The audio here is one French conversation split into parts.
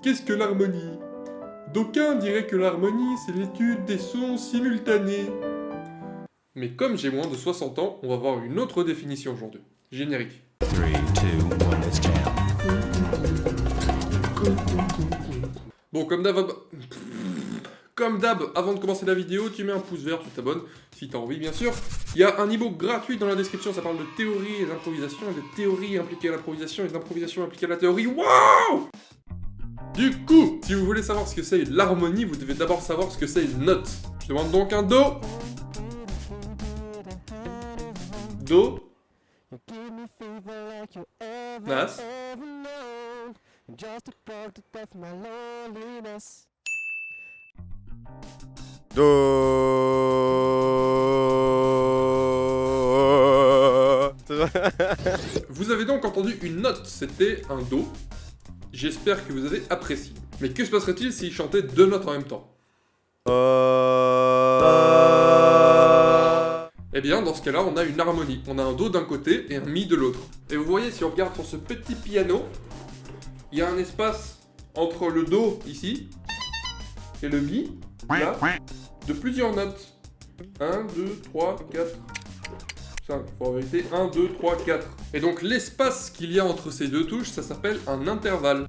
Qu'est-ce que l'harmonie? D'aucuns diraient que l'harmonie, c'est l'étude des sons simultanés. Mais comme j'ai moins de 60 ans, on va voir une autre définition aujourd'hui. Générique. 3, 2, 1, let's jam. Bon, comme d'hab, avant de commencer la vidéo, tu mets un pouce vert, tu t'abonnes, si t'as envie bien sûr. Il y a un e-book gratuit dans la description, ça parle de théorie et d'improvisation, et de théorie impliquée à l'improvisation, et d'improvisation impliquée à la théorie. Waouh! Du coup, si vous voulez savoir ce que c'est l'harmonie, vous devez d'abord savoir ce que c'est une note. Je demande donc un Do. Do. Nas. Vous avez donc entendu une note, c'était un Do. J'espère que vous avez apprécié. Mais que se passerait-il s'il chantait deux notes en même temps? Eh bien, dans ce cas-là, on a une harmonie. On a un Do d'un côté et un Mi de l'autre. Et vous voyez, si on regarde sur ce petit piano, il y a un espace entre le Do, ici, et le Mi, là, de plusieurs notes. 1, 2, 3, 4, 5. En vérité, 1, 2, 3, 4. Et donc, l'espace qu'il y a entre ces deux touches, ça s'appelle un intervalle.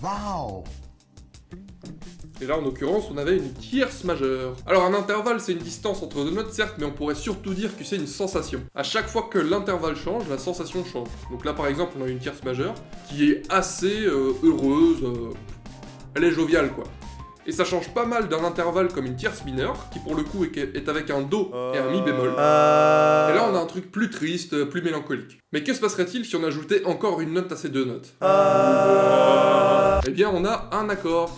Wow! Et là, en l'occurrence, on avait une tierce majeure. Alors, un intervalle, c'est une distance entre deux notes, certes, mais on pourrait surtout dire que c'est une sensation. À chaque fois que l'intervalle change, la sensation change. Donc là, par exemple, on a une tierce majeure qui est assez heureuse. Elle est joviale, quoi. Et ça change pas mal d'un intervalle comme une tierce mineure, qui pour le coup est avec un Do et un Mi bémol. Et là, on a un truc plus triste, plus mélancolique. Mais que se passerait-il si on ajoutait encore une note à ces deux notes? Eh bien, on a un accord.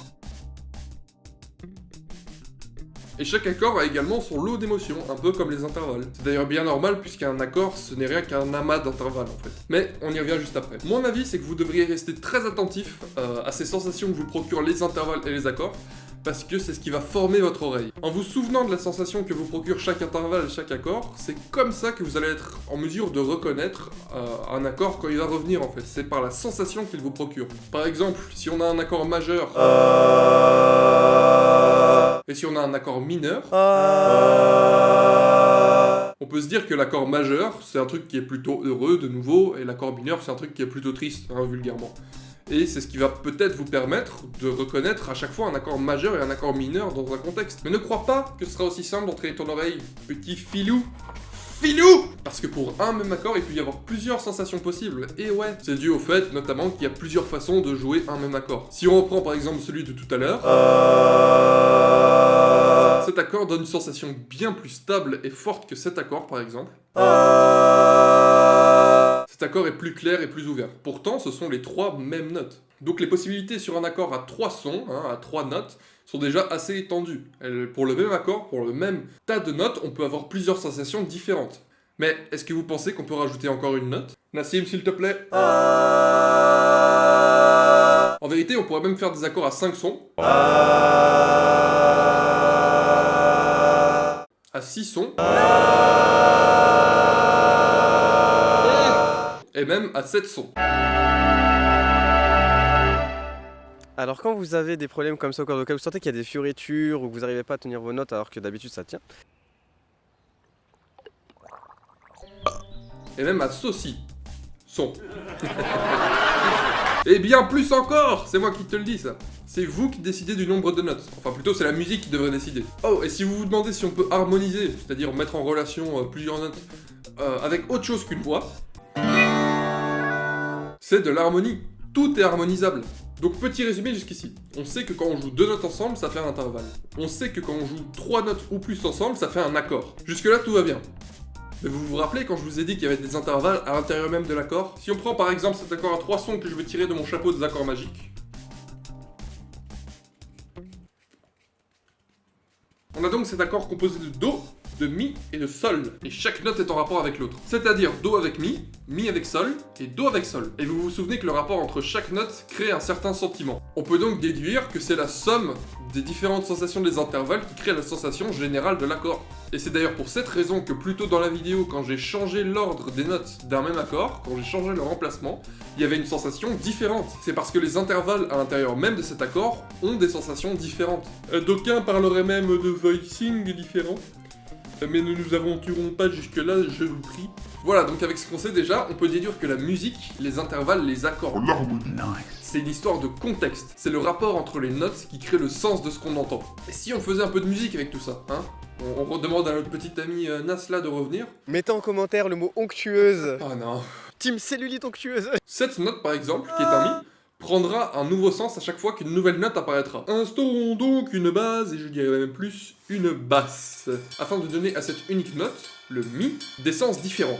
Et chaque accord a également son lot d'émotions, un peu comme les intervalles. C'est d'ailleurs bien normal puisqu'un accord, ce n'est rien qu'un amas d'intervalles en fait. Mais on y revient juste après. Mon avis, c'est que vous devriez rester très attentif à ces sensations que vous procurent les intervalles et les accords, parce que c'est ce qui va former votre oreille. En vous souvenant de la sensation que vous procure chaque intervalle et chaque accord, c'est comme ça que vous allez être en mesure de reconnaître un accord quand il va revenir en fait. C'est par la sensation qu'il vous procure. Par exemple, si on a un accord majeur... Et si on a un accord mineur, on peut se dire que l'accord majeur, c'est un truc qui est plutôt heureux, de nouveau, et l'accord mineur, c'est un truc qui est plutôt triste, hein, vulgairement. Et c'est ce qui va peut-être vous permettre de reconnaître à chaque fois un accord majeur et un accord mineur dans un contexte. Mais ne crois pas que ce sera aussi simple d'entraîner ton oreille, petit filou. Filou! Parce que pour un même accord, il peut y avoir plusieurs sensations possibles. Et ouais, c'est dû au fait, notamment, qu'il y a plusieurs façons de jouer un même accord. Si on reprend par exemple celui de tout à l'heure, cet accord donne une sensation bien plus stable et forte que cet accord par exemple. Cet accord est plus clair et plus ouvert. Pourtant, ce sont les trois mêmes notes. Donc les possibilités sur un accord à trois sons, à trois notes, sont déjà assez étendues. Pour le même accord, pour le même tas de notes, on peut avoir plusieurs sensations différentes. Mais est-ce que vous pensez qu'on peut rajouter encore une note? Nassim, s'il te plaît. En vérité, on pourrait même faire des accords à 5 sons. À 6 sons. Et même à 7 sons. Alors quand vous avez des problèmes comme ça au corps vocal, vous sentez qu'il y a des fioritures ou que vous n'arrivez pas à tenir vos notes alors que d'habitude ça tient. Et même à ceci. Son. Et bien plus encore! C'est moi qui te le dis ça. C'est vous qui décidez du nombre de notes. Enfin plutôt c'est la musique qui devrait décider. Oh, et si vous vous demandez si on peut harmoniser, c'est-à-dire mettre en relation plusieurs notes avec autre chose qu'une voix, c'est de l'harmonie. Tout est harmonisable. Donc petit résumé jusqu'ici. On sait que quand on joue deux notes ensemble, ça fait un intervalle. On sait que quand on joue trois notes ou plus ensemble, ça fait un accord. Jusque là tout va bien. Mais vous vous rappelez quand je vous ai dit qu'il y avait des intervalles à l'intérieur même de l'accord? Si on prend par exemple cet accord à trois sons que je vais tirer de mon chapeau des accords magiques. On a donc cet accord composé de Do, de mi et de sol, et chaque note est en rapport avec l'autre. C'est-à-dire do avec mi avec sol, et do avec sol. Et vous vous souvenez que le rapport entre chaque note crée un certain sentiment. On peut donc déduire que c'est la somme des différentes sensations des intervalles qui crée la sensation générale de l'accord. Et c'est d'ailleurs pour cette raison que plus tôt dans la vidéo, quand j'ai changé l'ordre des notes d'un même accord, quand j'ai changé leur emplacement, il y avait une sensation différente. C'est parce que les intervalles à l'intérieur même de cet accord ont des sensations différentes. D'aucuns parleraient même de voicing différent. Mais ne nous aventurons pas jusque-là, je vous prie. Voilà, donc avec ce qu'on sait déjà, on peut déduire que la musique, les intervalles, les accords, c'est une histoire de contexte. C'est le rapport entre les notes qui crée le sens de ce qu'on entend. Et si on faisait un peu de musique avec tout ça, hein? On redemande à notre petite amie Nasla de revenir. Mettez en commentaire le mot onctueuse. Oh non. Team cellulite onctueuse. Cette note par exemple, qui est un mi, prendra un nouveau sens à chaque fois qu'une nouvelle note apparaîtra. Instaurons donc une base, et je dirais même plus, une basse, afin de donner à cette unique note, le mi, des sens différents.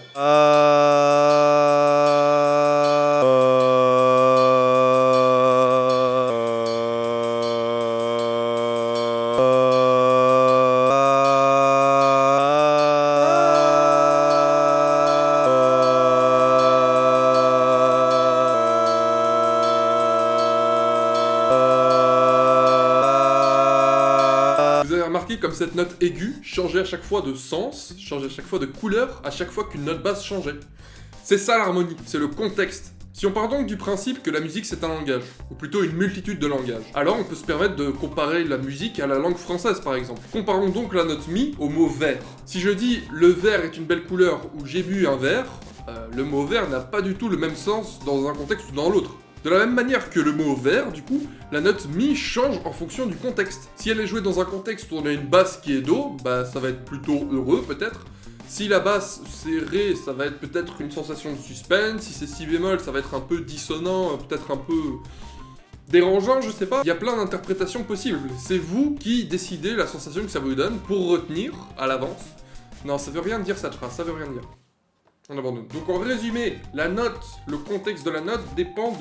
Vous avez remarqué comme cette note aiguë changeait à chaque fois de sens, changeait à chaque fois de couleur, à chaque fois qu'une note basse changeait. C'est ça l'harmonie, c'est le contexte. Si on part donc du principe que la musique c'est un langage, ou plutôt une multitude de langages, alors on peut se permettre de comparer la musique à la langue française par exemple. Comparons donc la note mi au mot vert. Si je dis le vert est une belle couleur ou j'ai bu un verre, le mot vert n'a pas du tout le même sens dans un contexte ou dans l'autre. De la même manière que le mot vert, du coup, la note mi change en fonction du contexte. Si elle est jouée dans un contexte où on a une basse qui est do, bah ça va être plutôt heureux peut-être. Si la basse c'est ré, ça va être peut-être une sensation de suspense. Si c'est si bémol, ça va être un peu dissonant, peut-être un peu dérangeant, je sais pas. Il y a plein d'interprétations possibles. C'est vous qui décidez la sensation que ça vous donne pour retenir à l'avance. Non, ça veut rien dire cette phrase, ça veut rien dire. On abandonne. Donc en résumé, la note, le contexte de la note dépend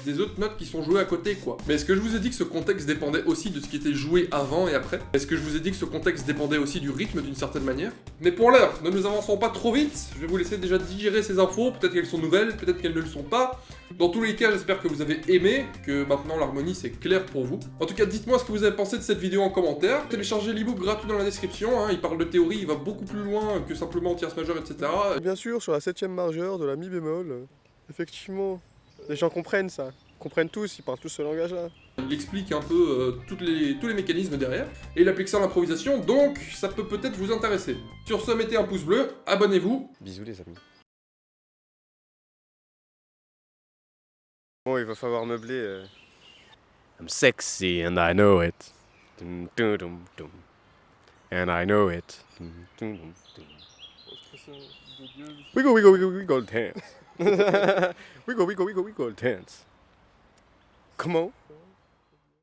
des autres notes qui sont jouées à côté, quoi. Mais est-ce que je vous ai dit que ce contexte dépendait aussi de ce qui était joué avant et après? Est-ce que je vous ai dit que ce contexte dépendait aussi du rythme d'une certaine manière? Mais pour l'heure, ne nous avançons pas trop vite. Je vais vous laisser déjà digérer ces infos. Peut-être qu'elles sont nouvelles, peut-être qu'elles ne le sont pas. Dans tous les cas, j'espère que vous avez aimé, que maintenant l'harmonie c'est clair pour vous. En tout cas, dites-moi ce que vous avez pensé de cette vidéo en commentaire. Téléchargez l'ebook gratuit dans la description, hein. Il parle de théorie, il va beaucoup plus loin que simplement tierce majeure, etc. Et bien sûr, sur la 7ème majeure de la mi bémol, effectivement, les gens comprennent ça. Ils comprennent tous, ils parlent tous ce langage-là. Il explique un peu tous les mécanismes derrière, et il applique ça à l'improvisation, donc ça peut peut-être vous intéresser. Sur ce, mettez un pouce bleu, abonnez-vous. Bisous les amis. Bon, il va falloir meubler. I'm sexy and I know it. Dum, dum, dum, dum. And I know it. Dum, dum, dum, dum. Wiggle, wiggle, wiggle, wiggle, dance. Wiggle, wiggle, wiggle, wiggle, dance. Comment?